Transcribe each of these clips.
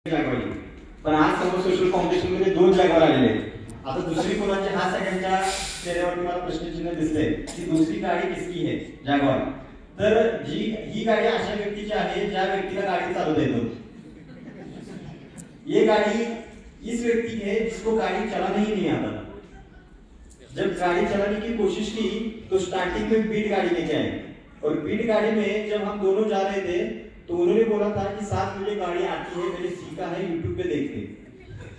जागवाली, पण आज समोर सोशल फाउंडेशन मध्ये 2 जागवार आलेले आहेत। आता दुसरी कोणाची हा सगळ्यांच्या चेहऱ्यावरती मला प्रश्नचिन्ह दिसले की दुसरी गाडी किसकी है जागवार। तर ही गाडी अशा व्यक्तीची आहे ज्या व्यक्तीला गाडी चालवता येतो। ये गाड़ी इस व्यक्ति की है जिसको गाड़ी चलाना ही नहीं आता। जब गाड़ी चलाने की कोशिश की तो स्टार्टिंग में बीट गाड़ी लेके आए और बीट गाड़ी में जब हम दोनों जा रहे थे तो उन्होंने बोला था कि साहब मुझे गाड़ी आती है, मैंने सीखा है यूट्यूब पे देख के,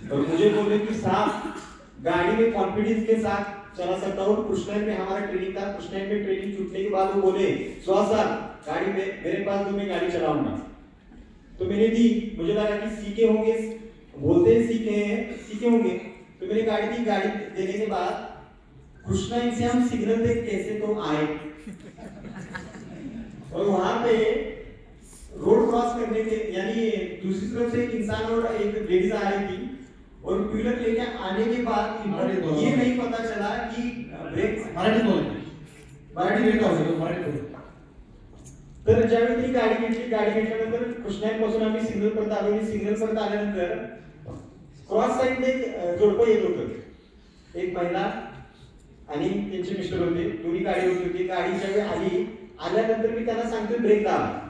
और मुझे बोले कि साहब गाड़ी में कॉन्फिडेंस के साथ चला सकता हूँ। कृष्णन में हमारा ट्रेनिंग था, कृष्णन में ट्रेनिंग छूटने के बाद वो बोले सर गाड़ी में मेरे पास दो, मैं गाड़ी चलाऊंगा। तो मैंने दी, मुझे लगा कि सीखे होंगे, बोलते हैं सीखे होंगे, तो मैंने गाड़ी दी। गाड़ी देने के बाद कृष्णा इनसे हम सिग्नल देख कैसे तो आए और वहां पे रोड क्रॉस करने के यानी दूसरी तरफ से एक इंसान और एक लेडीज आ रही थी और टू व्हीलर लेके आने के बाद ये नहीं पता चला कि ब्रेक मराठी तर ज्यावेळी ती गाडी घेतल्यानंतर कृष्णापासून आम्ही सिग्नल परत आलो। सिग्नल परत आल्यानंतर क्रॉस साइडने जोडपं येत होतं, एक महिला आणि त्यांचे मिस्टर होते, दोन्ही गाडी होती। गाडी ज्यावेळी आल्यानंतर मी त्यांना सांगतो ब्रेक दाबा,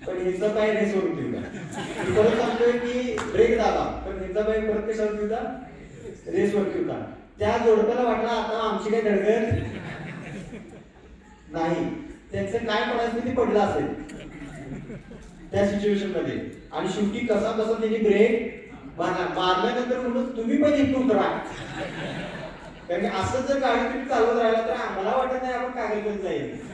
पण ह्याचा पाय रेसवरती होता। मी परत सांगतोय की ब्रेक दाबा, पण ह्याचा पाय परत कशावरती होता, रेसवरती होता। त्या जोडप्याला वाटलं आता आमची काही धडधड नाही, त्यांचं काय पडायचं ते पडलं असेल त्या सिच्युएशन मध्ये। आणि शेवटी कसा त्यांनी ब्रेक मारल्यानंतर म्हणून तुम्ही पण इथून उतरा, कारण असं जर गाडी तुम्ही चालवत राहिला तर आम्हाला वाटत नाही आपण कागलपर्यंत जाईल।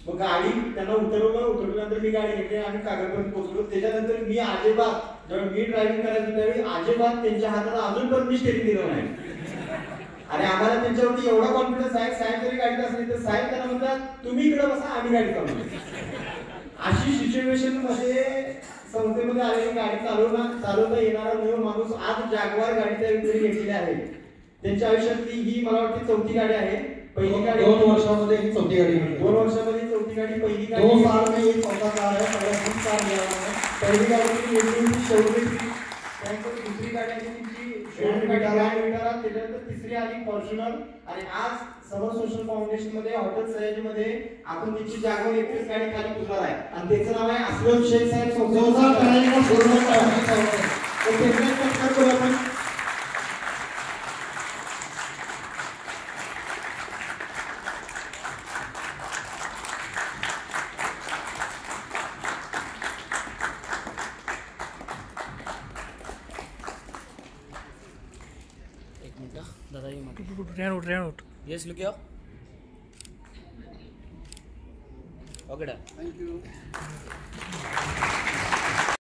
मग गाडी त्यांना उतरवल्यानंतर मी गाडी घेतली आणि कागलपर्यंत पोहोचलो। त्याच्यानंतर मी अजिबात जेव्हा मी ड्रायव्हिंग करायचो त्यावेळी अजिबात त्यांच्या हाताला अजूनपर्यंत मी स्टेरिंग दिलं नाही। आणि आम्हाला त्यांच्यावरती एवढा कॉन्फिडन्स आहे, साहेब जरी गाडीत असली तर साहेब त्यांना म्हणतात तुम्ही इकडे बसा, आम्ही गाडी चालवतो। अशी सिच्युएशन मध्ये संस्थेमध्ये आलेली गाडी चालवता येणारा नवीन माणूस आज जागवार गाडी त्या व्यक्तीने घेतलेली आहे। त्यांच्या आयुष्यातली ही मला वाटते 4थी गाडी आहे। पहिली गाडी 2 वर्षामध्ये ही 4थी गाडी, 2 वर्षामध्ये 4थी गाडी। पहिली गाडी 2 साल में एक चौथा कार है, पहले 3 साल गया है। पहिली गाडी की शोरूम थी, त्यानंतर दुसरी गाडी आहे तिची शोरूम विटारा, त्यानंतर तिसरी आली फॉर्च्युनर। आणि आज समर सोशल फाउंडेशन मध्ये हॉटेल सयाजी मध्ये आपण तिची जागवार 31 गाडी खाली पुजणार आहे आणि त्याचं नाव आहे असलम शेख साहेब संस्थेचा करायला पूर्ण करायचं। तर त्याचा सत्कार करू आपण। दादा ये उठ yes look yo okay done thank you.